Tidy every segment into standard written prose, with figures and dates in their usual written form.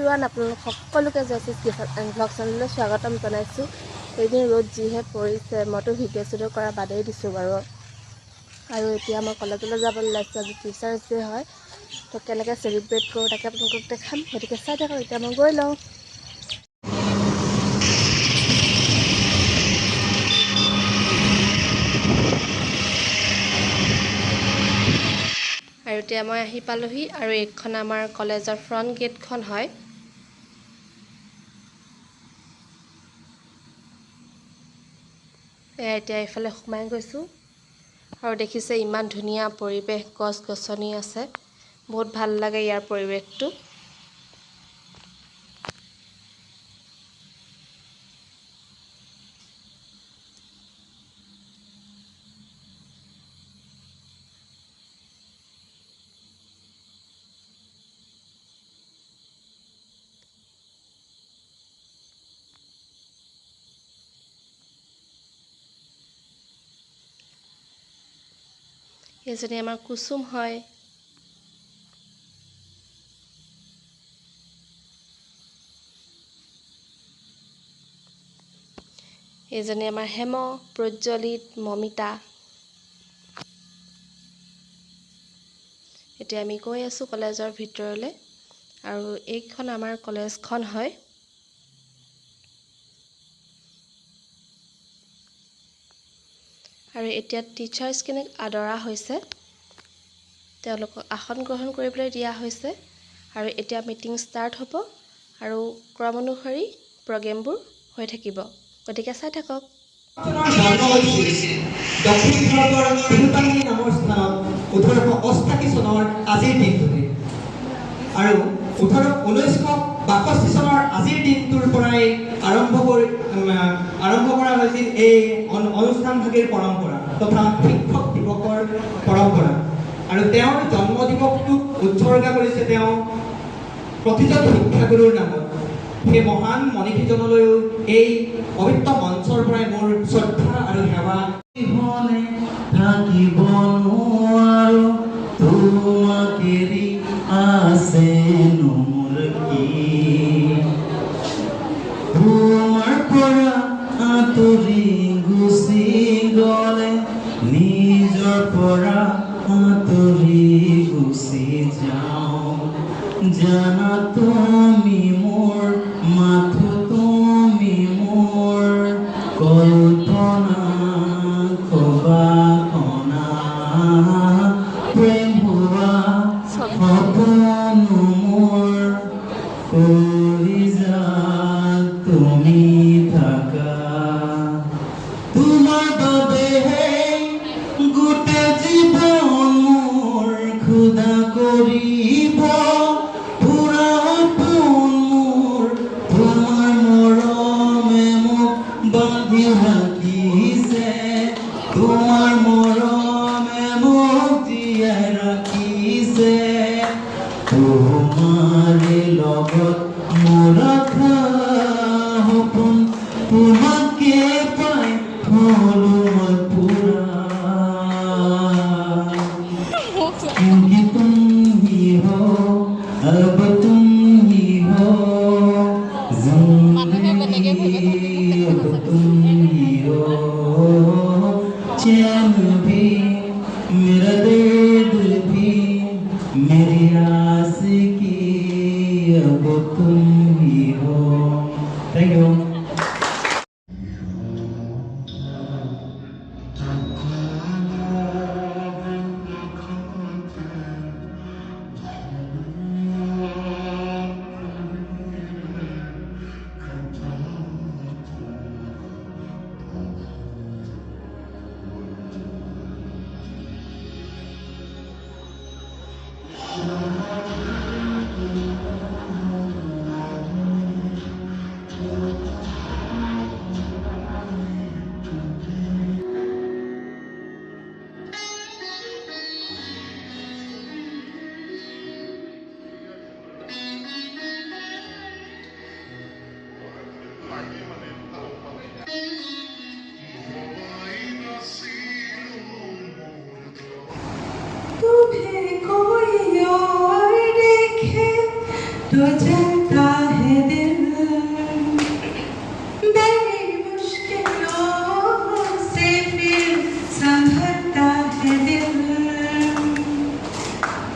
Everyone আপোনালোক সকলোকে Jayashree kitchen and blog চেনেললৈ স্বাগতম জনাইছোঁ। এইদিন ৰ'দ যিহে পৰিছে মইতো ভিডিঅ' চিডিঅ' কৰা বাদেই দিছোঁ বাৰু। আৰু এতিয়া মই কলেজলৈ যাবলৈ ওলাইছোঁ। আজি টিচাৰ্ছ ডে হয়, তো কেনেকৈ চেলিব্ৰেট কৰোঁ তাকে আপোনালোকক দেখাম, গতিকে চাই থাকক। এতিয়া মই গৈ লওঁ। আৰু এতিয়া মই আহি পালোহি, আৰু এইখন আমাৰ কলেজৰ ফ্ৰণ্ট গেটখন হয়। এতিয়া এইফালে সোমাই গৈছোঁ, আৰু দেখিছে ইমান ধুনীয়া পৰিৱেশ, গছ গছনি আছে, বহুত ভাল লাগে ইয়াৰ পৰিৱেশটো। এইজনী আমাৰ কুসুম হয়। এইজনী আমাৰ হেম, প্ৰজ্বলিত, মমিতা। এতিয়া আমি গৈ আছোঁ কলেজৰ ভিতৰলৈ, আৰু এইখন আমাৰ কলেজখন হয়। আৰু এতিয়া টিচাৰ্ছখিনিক আদৰা হৈছে, তেওঁলোকক আসন গ্ৰহণ কৰিবলৈ দিয়া হৈছে, আৰু এতিয়া মিটিং ষ্টাৰ্ট হ'ব, আৰু ক্ৰম অনুসৰি প্ৰগ্ৰেমবোৰ হৈ থাকিব, গতিকে চাই থাকক। দক্ষিণ ভাৰতৰ তিৰুতাংগী নামৰ স্থানত 1888 চনৰ আজিৰ দিনটোতে, আৰু 1962 চনৰ আজিৰ দিনটোৰ পৰাই আৰম্ভ কৰা হৈছিল এই অনুষ্ঠানভাগীৰ পৰম্পৰা তথা শিক্ষক দিৱসৰ পৰম্পৰা। আৰু তেওঁৰ জন্ম দিৱসটোক উৎসৰ্গা কৰিছে তেওঁ প্ৰতিজন শিক্ষাগুৰুৰ নামত। সেই মহান মনীষীজনলৈও এই পবিত্ৰ মঞ্চৰ পৰাই মোৰ শ্ৰদ্ধা আৰু সেৱা। থাকিব নোৱাৰো তোমাক এৰি আছে মোৰ কি, তোমাৰ পৰা আঁতৰি গুচি গলে নিজৰ পৰা আঁতৰি গুচি যাওঁ। জানা তুমি মোৰ মাথো, তুমি মোৰ কল্পনা, কবাকনা প্ৰেম হোৱা সপোন মোৰ কলিজা তুমি থাকা। তোমাৰ বাবেহে গোটেই জীৱন মোৰ খুদা কৰিব পুৰা সপোন মোৰ। তোমাৰ মৰমে মোক বান্ধি ৰাখিছে, তোমাৰ মৰমে মোক জীয়াই ৰাখিছে। তোমাৰে লগত মোৰ আশা সপোন, তোমাকে পাই হলো মই পুৰা। क्योंकि तुम ही हो, अब तुम ही हो जिंदगी, अब तुम ही हो चैन भी, मेरा दर्द भी, मेरी आशिकी, अब तुम ही हो। Thank you. तो जलता है दिल बड़ी मुश्किलों से फिर संभलता है दिल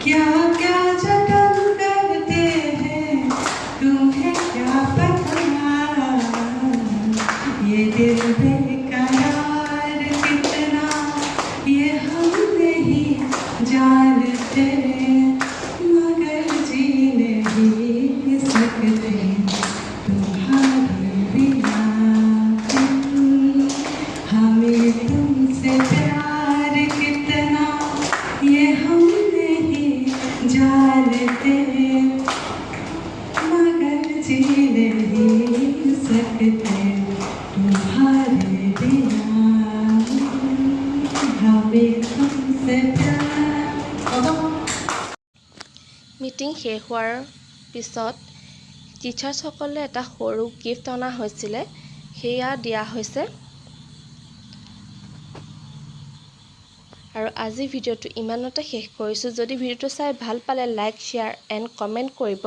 क्या क्या जतन करते हैं तुम्हें क्या पता ये दिल बेकरार कितना ये हम नहीं जानते मगर जी नहीं सकते तुम्हारे बिना हमें तुमसे प्यार कितना ये हम नहीं जानते मगर जी नहीं सकते तुम्हारे बिना हमें तुमसे प्यार মিটিং শেষ হোৱাৰ পিছত টিচাৰ্ছসকলে এটা সৰু গিফ্ট অনা হৈছিলে সেয়া দিয়া হৈছে আৰু আজি ভিডিঅ'টো ইমানতে শেষ কৰিছোঁ যদি ভিডিঅ'টো চাই ভাল পালে লাইক শ্বেয়াৰ এণ্ড কমেণ্ট কৰিব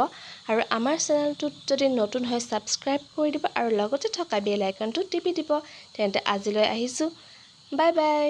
আৰু আমাৰ চেনেলটোত যদি নতুন হয় ছাবস্ক্ৰাইব কৰি দিব আৰু লগতে থকা বেল আইকনটো টিপি দিব তেন্তে আজিলৈ আহিছোঁ বাই বাই